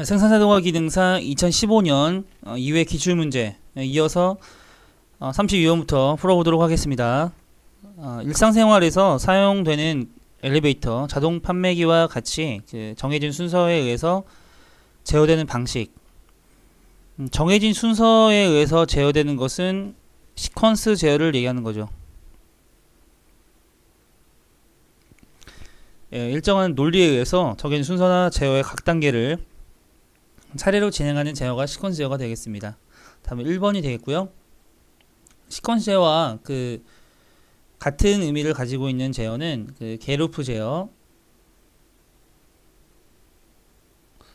생산자동화 기능사 2015년 2회 기출문제 이어서 32번부터 풀어보도록 하겠습니다. 일상생활에서 사용되는 엘리베이터, 자동 판매기와 같이 정해진 순서에 의해서 제어되는 방식. 정해진 순서에 의해서 제어되는 것은 시퀀스 제어를 얘기하는 거죠. 일정한 논리에 의해서 정해진 순서나 제어의 각 단계를 차례로 진행하는 제어가 시퀀스 제어가 되겠습니다. 다음은 1번이 되겠고요. 시퀀스 제어와 같은 의미를 가지고 있는 제어는 게로프 제어,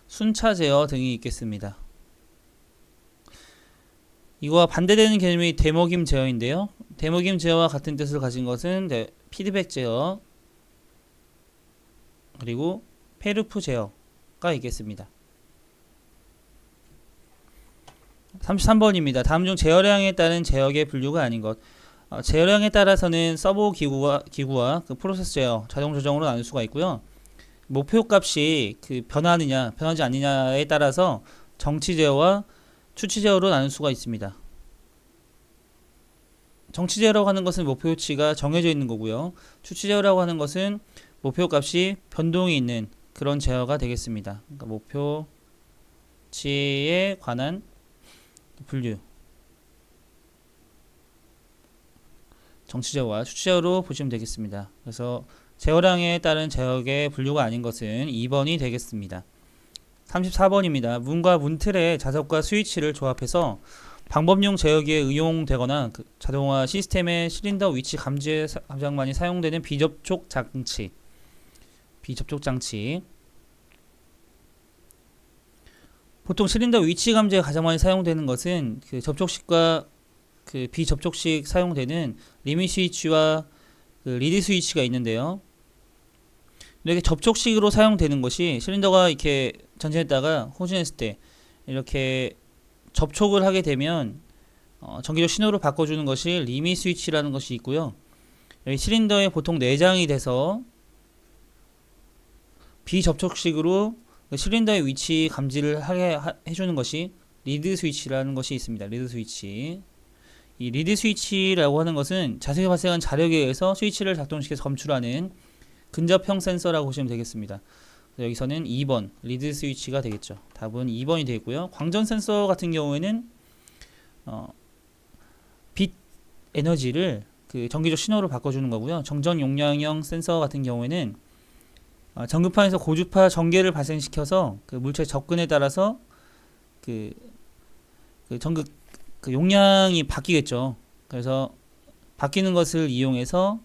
순차 제어 등이 있겠습니다. 이거와 반대되는 개념이 데모김 제어인데요. 데모김 제어와 같은 뜻을 가진 것은 피드백 제어, 그리고 페르프 제어가 있겠습니다. 33번입니다. 다음 중 제어량에 따른 제어의 분류가 아닌 것. 제어량에 따라서는 서버 기구와 프로세스 제어, 자동 조정으로 나눌 수가 있고요. 목표 값이 변하느냐, 변하지 않느냐에 따라서 정치 제어와 추치 제어로 나눌 수가 있습니다. 정치 제어라고 하는 것은 목표치가 정해져 있는 거고요. 추치 제어라고 하는 것은 목표 값이 변동이 있는 그런 제어가 되겠습니다. 그러니까 목표치에 관한 분류, 정치제어와 추치제어로 보시면 되겠습니다. 그래서 제어량에 따른 제어의 분류가 아닌 것은 2번이 되겠습니다. 34번입니다. 문과 문틀의 자석과 스위치를 조합해서 방법용 제어기에 의용되거나 자동화 시스템의 실린더 위치 감지에 가장 많이 사용되는 비접촉 장치. 보통 실린더 위치 감지에 가장 많이 사용되는 것은 접촉식과 비접촉식 사용되는 리밋 스위치와 리드 스위치가 있는데요. 이렇게 접촉식으로 사용되는 것이 실린더가 이렇게 전진했다가 호진했을 때 이렇게 접촉을 하게 되면 전기적 신호를 바꿔주는 것이 리밋 스위치라는 것이 있고요. 여기 실린더에 보통 내장이 돼서 비접촉식으로 실린더의 위치 감지를 하게 해주는 것이 리드 스위치라는 것이 있습니다. 리드 스위치. 이 리드 스위치라고 하는 것은 자석에 발생한 자력에 의해서 스위치를 작동시켜서 검출하는 근접형 센서라고 보시면 되겠습니다. 여기서는 2번 리드 스위치가 되겠죠. 답은 2번이 되겠고요. 광전 센서 같은 경우에는 빛 에너지를 전기적 신호로 바꿔주는 거고요. 정전 용량형 센서 같은 경우에는 전극판에서 고주파 전개를 발생시켜서 물체 접근에 따라서 전극 용량이 바뀌겠죠. 그래서 바뀌는 것을 이용해서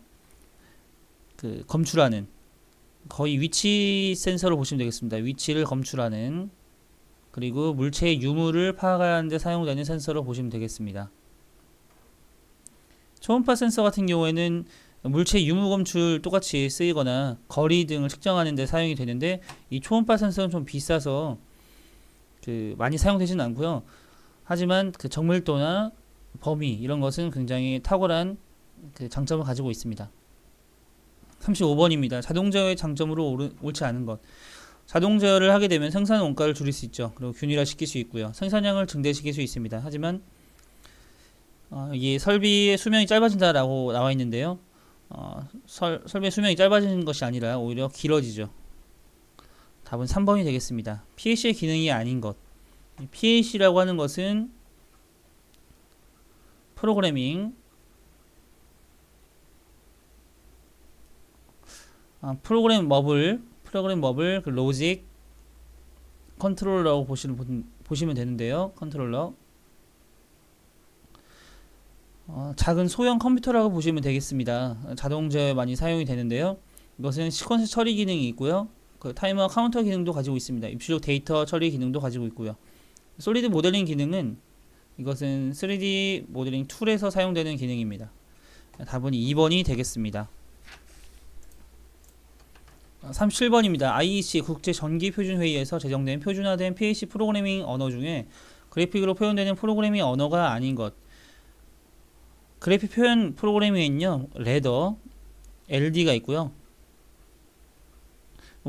검출하는 거의 위치 센서로 보시면 되겠습니다. 위치를 검출하는, 그리고 물체의 유무를 파악하는 데 사용되는 센서로 보시면 되겠습니다. 초음파 센서 같은 경우에는 물체 유무 검출 똑같이 쓰이거나 거리 등을 측정하는 데 사용이 되는데, 이 초음파 센서는 좀 비싸서 많이 사용되지는 않고요. 하지만 정밀도나 범위 이런 것은 굉장히 탁월한 장점을 가지고 있습니다. 35번입니다. 자동 제어의 장점으로 옳지 않은 것. 자동 제어를 하게 되면 생산 원가를 줄일 수 있죠. 그리고 균일화시킬 수 있고요. 생산량을 증대시킬 수 있습니다. 하지만 이 설비의 수명이 짧아진다라고 나와 있는데요. 설비의 수명이 짧아지는 것이 아니라 오히려 길어지죠. 답은 3번이 되겠습니다. PLC의 기능이 아닌 것. PLC라고 하는 것은 프로그래밍 프로그램 머블, 로직, 컨트롤러라고 보시면 되는데요. 컨트롤러. 작은 소형 컴퓨터라고 보시면 되겠습니다. 자동 제어에 많이 사용이 되는데요. 이것은 시퀀스 처리 기능이 있고요. 타이머 카운터 기능도 가지고 있습니다. 입출력 데이터 처리 기능도 가지고 있고요. 솔리드 모델링 기능은 이것은 3D 모델링 툴에서 사용되는 기능입니다. 답은 2번이 되겠습니다. 37번입니다. IEC 국제전기표준회의에서 제정된 표준화된 PLC 프로그래밍 언어 중에 그래픽으로 표현되는 프로그래밍 언어가 아닌 것. 그래픽 표현 프로그래밍에는요, 레더, LD가 있고요.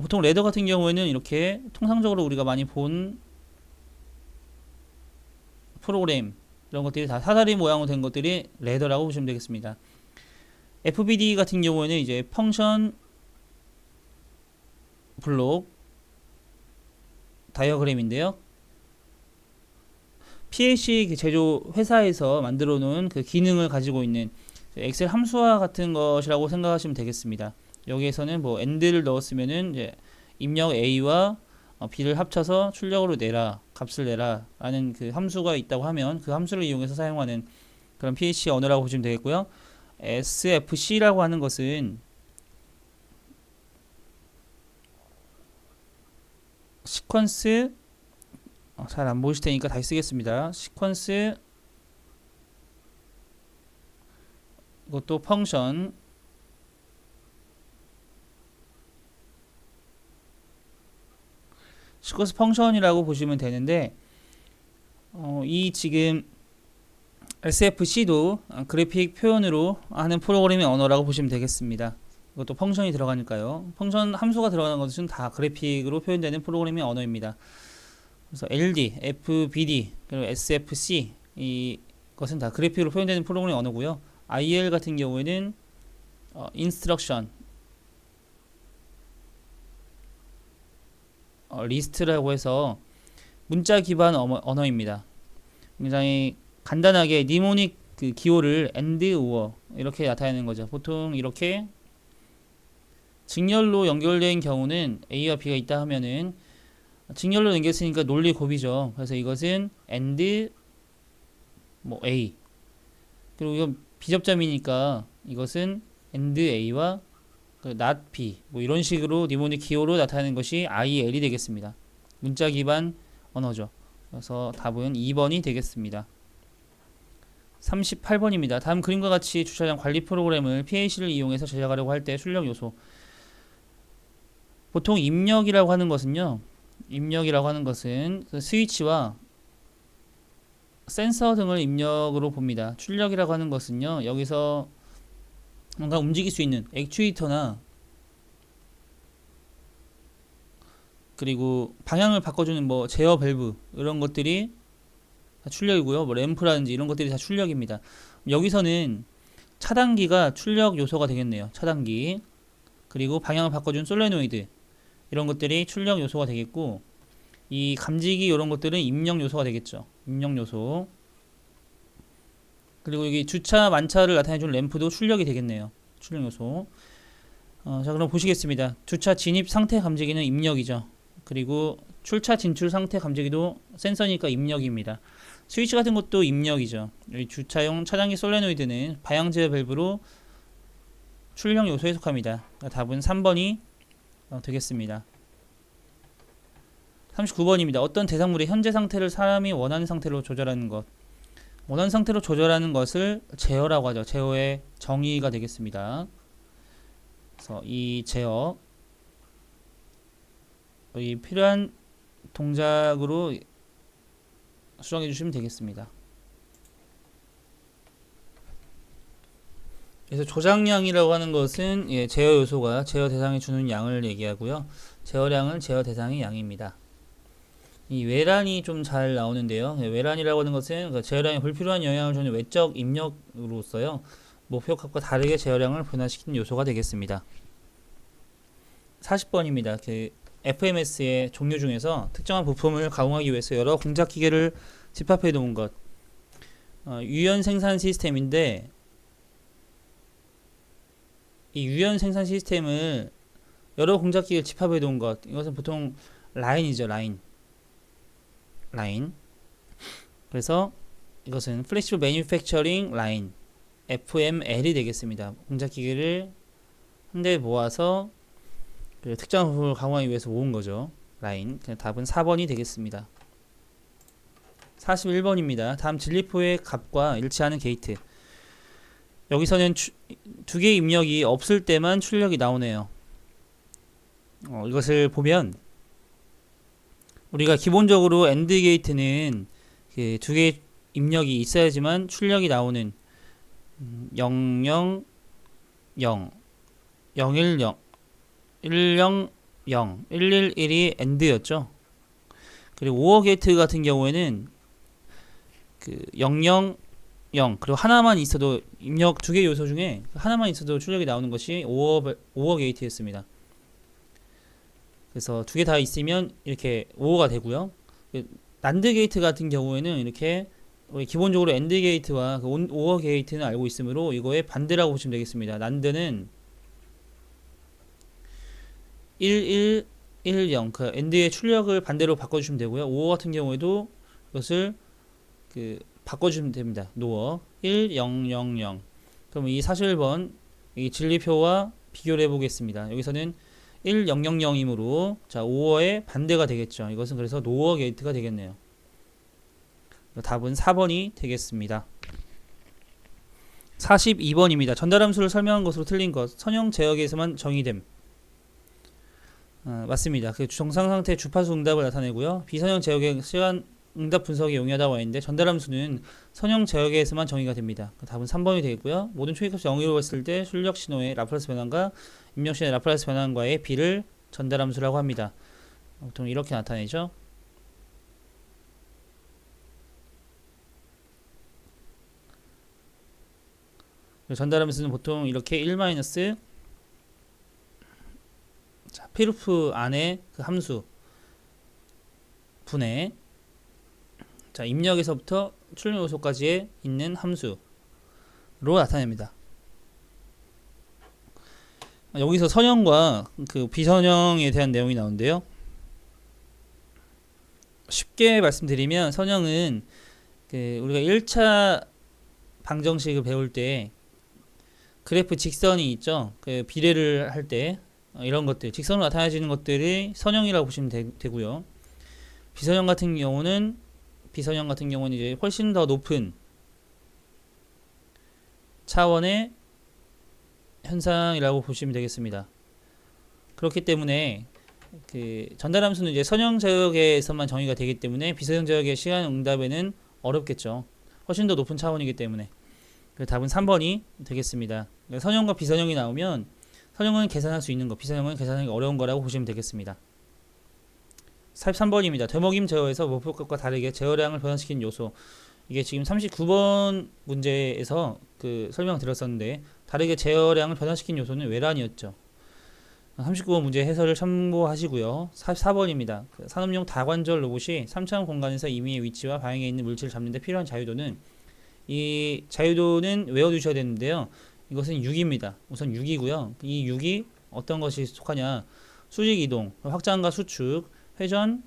보통 레더 같은 경우에는 이렇게 통상적으로 우리가 많이 본 프로그램 이런 것들이 다 사다리 모양으로 된 것들이 레더라고 보시면 되겠습니다. FBD 같은 경우에는 이제 펑션 블록 다이어그램인데요. PLC 제조 회사에서 만들어 놓은 그 기능을 가지고 있는 엑셀 함수화 같은 것이라고 생각하시면 되겠습니다. 여기에서는 뭐 AND를 넣었으면은 이제 입력 A와 B를 합쳐서 출력으로 내라, 값을 내라 라는 그 함수가 있다고 하면 그 함수를 이용해서 사용하는 그런 PLC 언어라고 보시면 되겠고요. SFC라고 하는 것은 시퀀스, 잘 안 보이실 테니까 다시 쓰겠습니다. 시퀀스, 이것도 펑션, 시퀀스 펑션이라고 보시면 되는데, 이 지금 SFC도 그래픽 표현으로 하는 프로그래밍 언어라고 보시면 되겠습니다. 이것도 펑션이 들어가니까요. 펑션 함수가 들어가는 것은 다 그래픽으로 표현되는 프로그래밍 언어입니다. 그래서 LD, FBD, 그리고 SFC 이것은 다 그래픽으로 표현되는 프로그래밍 언어고요. IL 같은 경우에는 인스트럭션, 리스트라고 해서 문자 기반 언어입니다. 굉장히 간단하게 니모닉 그 기호를 AND, OR 이렇게 나타내는 거죠. 보통 이렇게 직렬로 연결된 경우는 A와 B가 있다 하면은 직렬로 연결했으니까 논리 곱이죠. 그래서 이것은 AND 뭐 A, 그리고 이건 비접점이니까 이것은 AND A와 not B 뭐 이런 식으로 니모닉 기호로 나타내는 것이 IL이 되겠습니다. 문자 기반 언어죠. 그래서 답은 2번이 되겠습니다. 38번입니다. 다음 그림과 같이 주차장 관리 프로그램을 PLC를 이용해서 제작하려고 할 때 출력 요소. 보통 입력이라고 하는 것은요. 입력이라고 하는 것은 그 스위치와 센서 등을 입력으로 봅니다. 출력이라고 하는 것은요. 여기서 뭔가 움직일 수 있는 액추에이터나 그리고 방향을 바꿔주는 뭐 제어 밸브 이런 것들이 다 출력이고요. 뭐 램프라든지 이런 것들이 다 출력입니다. 여기서는 차단기가 출력 요소가 되겠네요. 차단기, 그리고 방향을 바꿔준 솔레노이드 이런 것들이 출력 요소가 되겠고, 이 감지기 이런 것들은 입력 요소가 되겠죠. 입력 요소. 그리고 여기 주차 만차를 나타내준 램프도 출력이 되겠네요. 출력 요소. 자, 그럼 보시겠습니다. 주차 진입 상태 감지기는 입력이죠. 그리고 출차 진출 상태 감지기도 센서니까 입력입니다. 스위치 같은 것도 입력이죠. 여기 주차용 차단기 솔레노이드는 방향 제어 밸브로 출력 요소에 속합니다. 답은 3번이 되겠습니다. 39번입니다. 어떤 대상물의 현재 상태를 사람이 원하는 상태로 조절하는 것. 원하는 상태로 조절하는 것을 제어라고 하죠. 제어의 정의가 되겠습니다. 그래서 이 제어, 이 필요한 동작으로 수정해 주시면 되겠습니다. 그래서 조작량이라고 하는 것은 제어 요소가 제어 대상에 주는 양을 얘기하고요. 제어량은 제어 대상의 양입니다. 이 외란이 좀 잘 나오는데요. 외란이라고 하는 것은 제어량에 불필요한 영향을 주는 외적 입력으로서요. 목표 값과 다르게 제어량을 변화시키는 요소가 되겠습니다. 40번입니다. 그 FMS의 종류 중에서 특정한 부품을 가공하기 위해서 여러 공작 기계를 집합해 놓은 것. 유연 생산 시스템인데, 이 유연 생산 시스템을 여러 공작 기계를 집합해 놓은 것. 이것은 보통 라인이죠. 라인. 그래서 이것은 Flexible Manufacturing Line, FML이 되겠습니다. 공작 기계를 한 대 모아서 그 특정한 부품을 가공하기 위해서 모은 거죠. 라인. 답은 4번이 되겠습니다. 41번입니다. 다음 진리포의 값과 일치하는 게이트. 여기서는 두 개의 입력이 없을 때만 출력이 나오네요. 이것을 보면 우리가 기본적으로 AND 게이트는 그 두 개의 입력이 있어야지만 출력이 나오는 0, 0, 0, 0, 1, 0, 1, 0, 0, 111이 AND였죠. 그리고 OR 게이트 같은 경우에는 그 00, 0 그리고 하나만 있어도 입력 두 개 요소 중에 하나만 있어도 출력이 나오는 것이 OR 게이트였습니다. 그래서 두 개 다 있으면 이렇게 OR가 되고요. 난드 게이트 같은 경우에는 이렇게 우리 기본적으로 AND 게이트와 그 OR 게이트는 알고 있으므로 이거의 반대라고 보시면 되겠습니다. 난드는 1110 그 AND의 출력을 반대로 바꿔주시면 되고요. OR 같은 경우에도 이것을 그 바꿔주면 됩니다. 노어 1000. 그럼 이 41번 이 진리표와 비교를 해보겠습니다. 여기서는 1000이므로 자 5어의 반대가 되겠죠. 이것은 그래서 노어 게이트가 되겠네요. 답은 4번이 되겠습니다. 42번입니다. 전달함수를 설명한 것으로 틀린 것. 선형 제역에서만 정의됨. 맞습니다. 그 정상상태 주파수 응답을 나타내고요. 비선형 제역의 시간 응답 분석에 용이하다고 했는데 전달함수는 선형 제역에서만 정의가 됩니다. 답은 3번이 되겠고요. 모든 초기값이 0으로 했을 때 출력 신호의 라플라스 변환과 입력 신호의 라플라스 변환과의 비를 전달함수라고 합니다. 보통 이렇게 나타내죠. 전달함수는 보통 이렇게 1 자, 피루프 안에 그 함수 분의 자, 입력에서부터 출력 요소까지에 있는 함수로 나타냅니다. 여기서 선형과 그 비선형에 대한 내용이 나오는데요. 쉽게 말씀드리면 선형은 그 우리가 1차 방정식을 배울 때 그래프 직선이 있죠. 그 비례를 할 때 이런 것들 직선으로 나타내지는 것들이 선형이라고 보시면 되고요. 비선형 같은 경우는 이제 훨씬 더 높은 차원의 현상이라고 보시면 되겠습니다. 그렇기 때문에 그 전달함수는 이제 선형 제역에서만 정의가 되기 때문에 비선형 제역의 시간 응답에는 어렵겠죠. 훨씬 더 높은 차원이기 때문에. 답은 3번이 되겠습니다. 선형과 비선형이 나오면 선형은 계산할 수 있는 거, 비선형은 계산하기 어려운 거라고 보시면 되겠습니다. 43번입니다. 되먹임 제어에서 목표값과 다르게 제어량을 변화시키는 요소. 이게 지금 39번 문제에서 그 설명 드렸었는데 다르게 제어량을 변화시키는 요소는 외란이었죠. 39번 문제 해설을 참고하시고요. 44번입니다. 그 산업용 다관절 로봇이 3차원 공간에서 임의의 위치와 방향에 있는 물체를 잡는 데 필요한 자유도는 이 자유도는 외워두셔야 되는데요. 이것은 6입니다. 우선 6이고요. 이 6이 어떤 것이 속하냐. 수직 이동, 확장과 수축, 회전,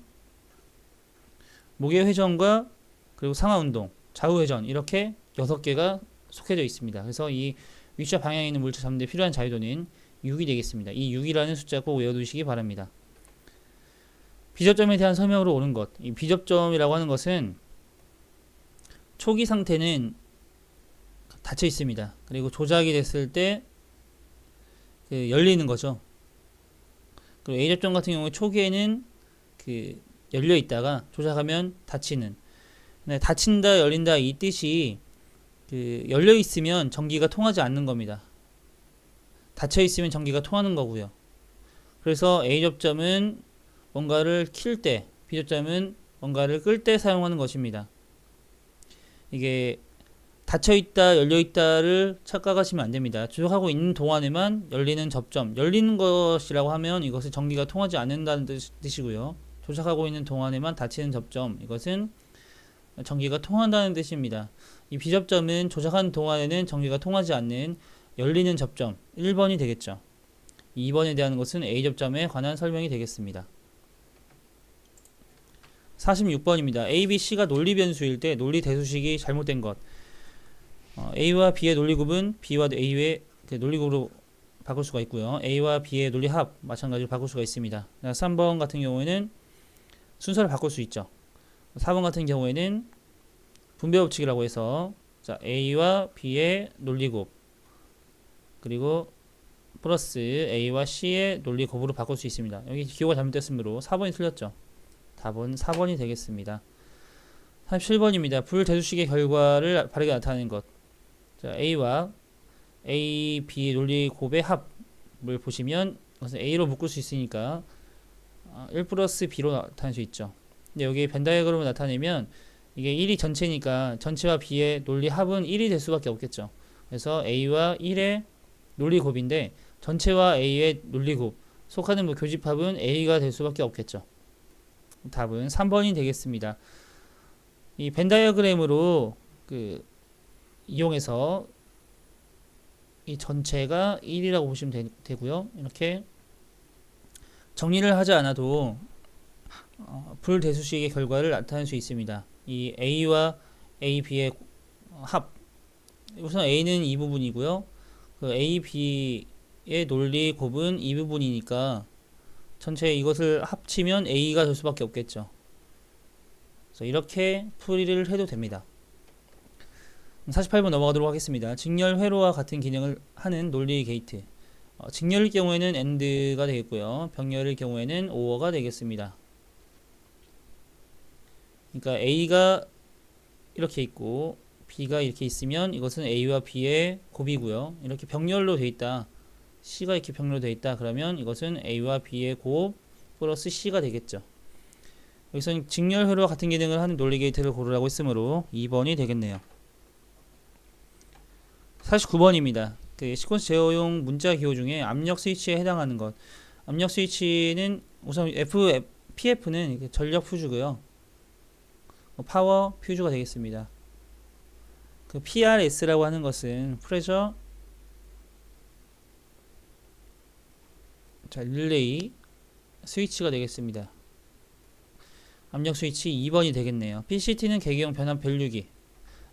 목의 회전과 그리고 상하 운동, 좌우 회전 이렇게 6개가 속해져 있습니다. 그래서 이 위치와 방향에 있는 물체 잡는 데 필요한 자유도는 6이 되겠습니다. 이 6이라는 숫자 꼭 외워두시기 바랍니다. 비접점에 대한 설명으로 오는 것. 이 비접점이라고 하는 것은 초기 상태는 닫혀 있습니다. 그리고 조작이 됐을 때 그 열리는 거죠. 그리고 A접점 같은 경우에 초기에는 그 열려 있다가 조작하면 닫히는. 네, 닫힌다, 열린다 이 뜻이 그 열려 있으면 전기가 통하지 않는 겁니다. 닫혀 있으면 전기가 통하는 거고요. 그래서 A접점은 뭔가를 킬 때, B접점은 뭔가를 끌 때 사용하는 것입니다. 이게 닫혀있다 열려있다를 착각하시면 안됩니다. 조작하고 있는 동안에만 열리는 접점, 열리는 것이라고 하면 이것은 전기가 통하지 않는다는 뜻이고요. 조작하고 있는 동안에만 닫히는 접점, 이것은 전기가 통한다는 뜻입니다. 이 비접점은 조작하는 동안에는 전기가 통하지 않는 열리는 접점 1번이 되겠죠. 2번에 대한 것은 A접점에 관한 설명이 되겠습니다. 46번입니다. A, B, C가 논리 변수일 때 논리 대수식이 잘못된 것. A와 B의 논리곱은 B와 A의 논리곱으로 바꿀 수가 있고요. A와 B의 논리합 마찬가지로 바꿀 수가 있습니다. 3번 같은 경우에는 순서를 바꿀 수 있죠. 4번 같은 경우에는 분배 법칙이라고 해서 자, A와 B의 논리곱 그리고 플러스 A와 C의 논리곱으로 바꿀 수 있습니다. 여기 기호가 잘못됐으므로 4번이 틀렸죠. 답은 4번이 되겠습니다. 37번입니다. 불대수식의 결과를 바르게 나타내는 것. 자, A와 A, B 논리곱의 합을 보시면 그것은 A로 묶을 수 있으니까 1 플러스 b로 나타낼 수 있죠. 근데 여기 벤 다이어그램으로 나타내면 이게 1이 전체니까 전체와 b의 논리 합은 1이 될 수밖에 없겠죠. 그래서 a와 1의 논리 곱인데 전체와 a의 논리 곱 속하는 뭐 교집합은 a가 될 수밖에 없겠죠. 답은 3번이 되겠습니다. 이 벤 다이어그램으로 이용해서 이 전체가 1이라고 보시면 되고요. 이렇게 정리를 하지 않아도 불대수식의 결과를 나타낼 수 있습니다. 이 a와 a, b의 합, 우선 a는 이 부분이고요. 그 a, b의 논리 곱은 이 부분이니까 전체 이것을 합치면 a가 될 수밖에 없겠죠. 그래서 이렇게 풀이를 해도 됩니다. 48번 넘어가도록 하겠습니다. 직렬 회로와 같은 기능을 하는 논리 게이트. 직렬일 경우에는 AND가 되겠고요. 병렬일 경우에는 OR가 되겠습니다. 그러니까 A가 이렇게 있고 B가 이렇게 있으면 이것은 A와 B의 곱이고요. 이렇게 병렬로 되어 있다. C가 이렇게 병렬로 되어 있다. 그러면 이것은 A와 B의 곱 플러스 C가 되겠죠. 여기서는 직렬 회로와 같은 기능을 하는 논리 게이트를 고르라고 했으므로 2번이 되겠네요. 49번입니다. 시퀀스 제어용 문자 기호 중에 압력 스위치에 해당하는 것. 압력 스위치는 우선 PF는 전력 퓨즈고요. 파워 퓨즈가 되겠습니다. PRS라고 하는 것은 프레셔 릴레이 스위치가 되겠습니다. 압력 스위치 2번이 되겠네요. PCT는 계기형 변압 밸류기,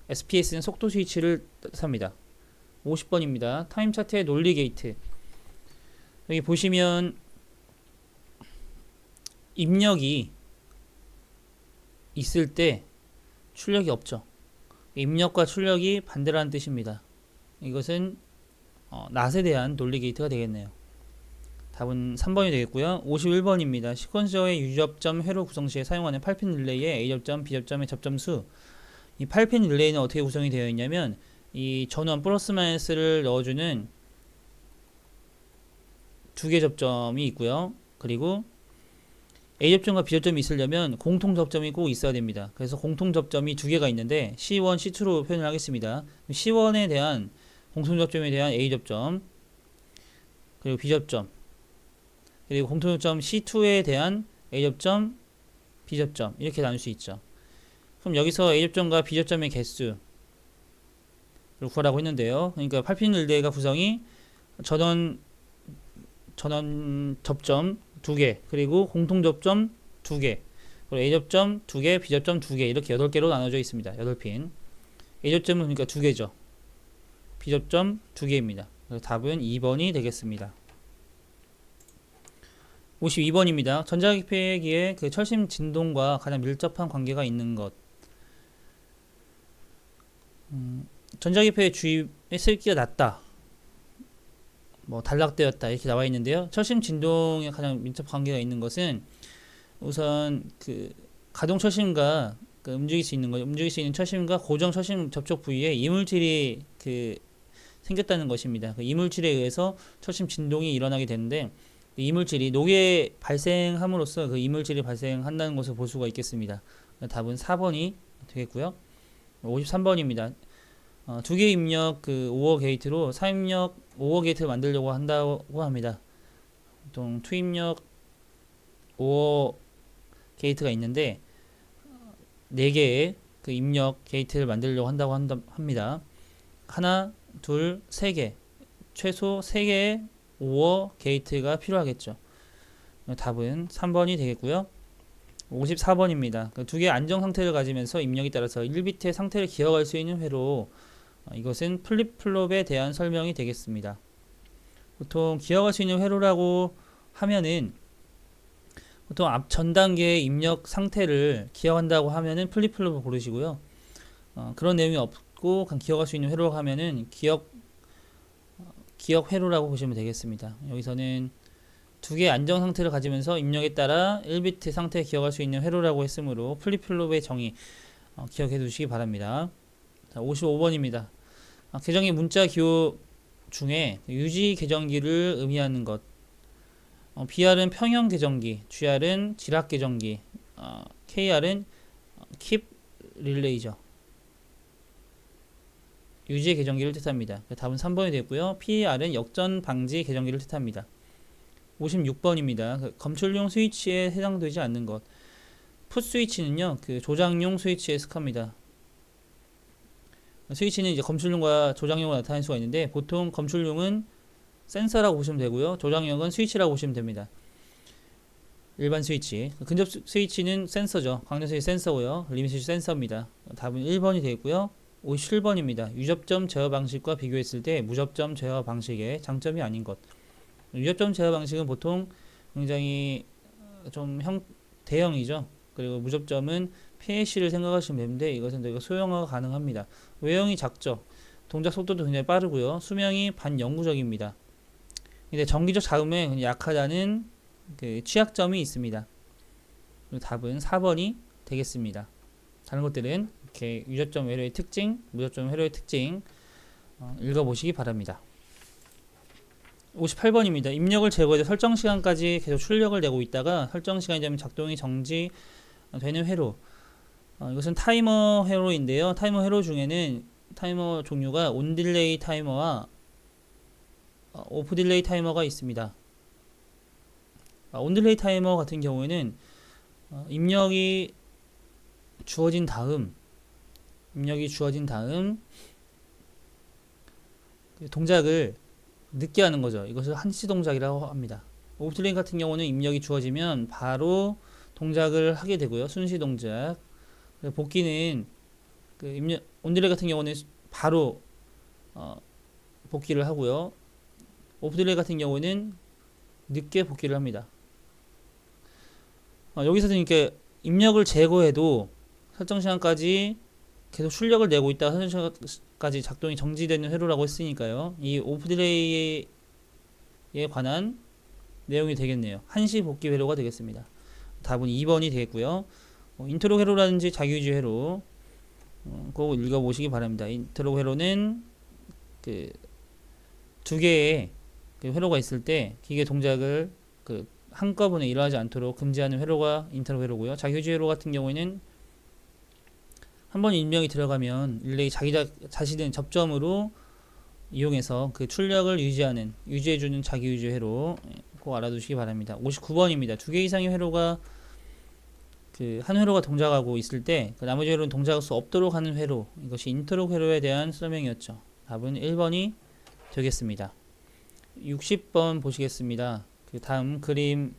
SPS는 속도 스위치를 뜻합니다. 50번입니다. 타임 차트의 논리 게이트. 여기 보시면 입력이 있을 때 출력이 없죠. 입력과 출력이 반대라는 뜻입니다. 이것은 낫에 대한 논리 게이트가 되겠네요. 답은 3번이 되겠고요. 51번입니다. 시퀀서의 유접점 회로 구성 시에 사용하는 8핀 릴레이의 A접점, B접점의 접점수. 이 8핀 릴레이는 어떻게 구성이 되어 있냐면 이 전원 플러스 마이너스를 넣어주는 두 개 접점이 있고요. 그리고 A접점과 B접점이 있으려면 공통 접점이 꼭 있어야 됩니다. 그래서 공통 접점이 두 개가 있는데 C1, C2로 표현을 하겠습니다. C1에 대한 공통 접점에 대한 A접점, 그리고 B접점, 그리고 공통 접점 C2에 대한 A접점, B접점 이렇게 나눌 수 있죠. 그럼 여기서 A접점과 B접점의 개수 구하라고 했는데요. 그러니까 8핀 릴레이가 구성이 전원 접점 2개, 그리고 공통 접점 2개, 그리고 A접점 2개, B접점 2개 이렇게 8개로 나눠져 있습니다. 8핀. A접점은 그러니까 2개죠. B접점 2개입니다. 그래서 답은 2번이 되겠습니다. 52번입니다. 전자기폐기의 철심 진동과 가장 밀접한 관계가 있는 것. 전자기폐의 주입의 습기가 낮다, 단락되었다 이렇게 나와 있는데요. 철심 진동에 가장 밀접 관계가 있는 것은 우선 가동 철심과 움직일 수 있는 철심과 고정 철심 접촉 부위에 이물질이 생겼다는 것입니다. 이물질에 의해서 철심 진동이 일어나게 되는데 이물질이 녹에 발생함으로써 이물질이 발생한다는 것을 볼 수가 있겠습니다. 답은 4번이 되겠고요. 53번입니다. 두 개 입력 오어 게이트로 4입력 오어 게이트를 만들려고 한다고 합니다. 보통 투입력 오어 게이트가 있는데 4개의 입력 게이트를 만들려고 한다고 합니다. 하나, 둘, 3개, 최소 3개의 오어 게이트가 필요하겠죠. 답은 3번이 되겠고요. 54번입니다. 두 개의 안정 상태를 가지면서 입력에 따라서 1비트의 상태를 기억할 수 있는 회로, 이것은 플립플롭에 대한 설명이 되겠습니다. 보통 기억할 수 있는 회로라고 하면은 보통 앞 전 단계의 입력 상태를 기억한다고 하면은 플립플롭을 고르시고요. 그런 내용이 없고 그냥 기억할 수 있는 회로라고 하면은 기억 회로라고 보시면 되겠습니다. 여기서는 두 개의 안정 상태를 가지면서 입력에 따라 1비트 상태에 기억할 수 있는 회로라고 했으므로 플립플롭의 정의 기억해 두시기 바랍니다. 자, 55번입니다. 계정기 문자 기호 중에 유지 계정기를 의미하는 것. BR은 평형 계정기, GR은 지락 계정기, KR은 keep 릴레이죠. 유지 계정기를 뜻합니다. 답은 3번이 되고요. PR은 역전 방지 계정기를 뜻합니다. 56번입니다. 검출용 스위치에 해당되지 않는 것. 풋 스위치는요, 조장용 스위치에 속합니다. 스위치는 이제 검출용과 조장용으로 나타날 수가 있는데, 보통 검출용은 센서라고 보시면 되고요. 조장용은 스위치라고 보시면 됩니다. 일반 스위치. 근접 스위치는 센서죠. 광전 스위치 센서고요. 리밋 스위치 센서입니다. 답은 1번이 되고요. 57번입니다. 유접점 제어 방식과 비교했을 때 무접점 제어 방식의 장점이 아닌 것. 유접점 제어 방식은 보통 굉장히 좀 대형이죠. 그리고 무접점은 PLC를 생각하시면 되는데 이것은 저희가 소형화가 가능합니다. 외형이 작죠. 동작 속도도 굉장히 빠르고요. 수명이 반영구적입니다. 근데 전기적 자금에 약하다는 취약점이 있습니다. 답은 4번이 되겠습니다. 다른 것들은 이렇게 유접점 회로의 특징, 무접점 회로의 특징 읽어보시기 바랍니다. 58번입니다. 입력을 제거해서 설정 시간까지 계속 출력을 내고 있다가 설정 시간이 되면 작동이 정지되는 회로. 이것은 타이머 회로인데요. 타이머 회로 중에는 타이머 종류가 온 딜레이 타이머와 오프 딜레이 타이머가 있습니다. 온 딜레이 타이머 같은 경우에는 입력이 주어진 다음 동작을 늦게 하는 거죠. 이것을 한시 동작이라고 합니다. 오프 딜레이 같은 경우는 입력이 주어지면 바로 동작을 하게 되고요. 순시 동작. 복귀는 온 딜레이 같은 경우는 바로 복귀를 하고요. 오프 딜레이 같은 경우는 늦게 복귀를 합니다. 여기서 이렇게 입력을 제거해도 설정 시간까지 계속 출력을 내고 있다가 설정 시간까지 작동이 정지되는 회로라고 했으니까요. 이 오프 딜레이에 관한 내용이 되겠네요. 한시 복귀 회로가 되겠습니다. 답은 2번이 되겠고요. 인트로 회로라든지 자기유지 회로 꼭 읽어보시기 바랍니다. 인트로 회로는 두 개의 회로가 있을 때 기계 동작을 한꺼번에 일어나지 않도록 금지하는 회로가 인트로 회로고요. 자기유지 회로 같은 경우에는 한번 입력이 들어가면 릴레이 자신의 접점으로 이용해서 출력을 유지해주는 자기유지 회로 꼭 알아두시기 바랍니다. 59번입니다. 두 개 이상의 회로가 한 회로가 동작하고 있을 때 나머지 회로는 동작할 수 없도록 하는 회로, 이것이 인트로 회로에 대한 설명이었죠. 답은 1번이 되겠습니다. 60번 보시겠습니다. 다음 그림과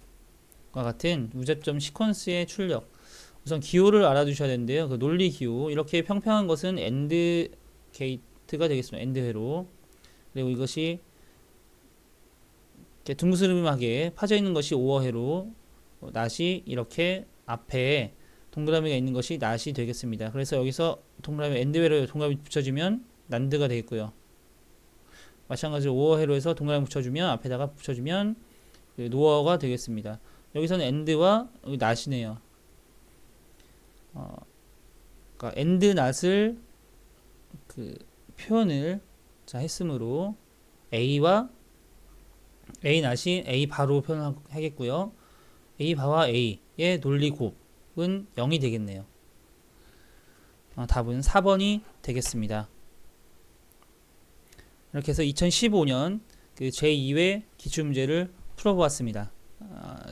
같은 무접점 시퀀스의 출력. 우선 기호를 알아두셔야 되는데요. 논리 기호. 이렇게 평평한 것은 AND 게이트가 되겠습니다. AND 회로. 그리고 이것이 이렇게 둥그스름하게 파져 있는 것이 OR 회로. 낫이 이렇게 앞에 동그라미가 있는 것이 낫이 되겠습니다. 그래서 여기서 동그라미 AND 회로에 동그라미 붙여주면 난드가 되겠고요. 마찬가지로 OR 회로에서 동그라미 붙여주면 앞에다가 붙여주면 노어가 되겠습니다. 여기서는 AND와 낫이네요. 그러니까 AND 낫을 표현을 했으므로 A와 A 낫이 A 바로 표현하겠고요. A 바와 A의 논리 곱은 0이 되겠네요. 답은 4번이 되겠습니다. 이렇게 해서 2015년 제2회 기출문제를 풀어보았습니다.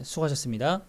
수고하셨습니다.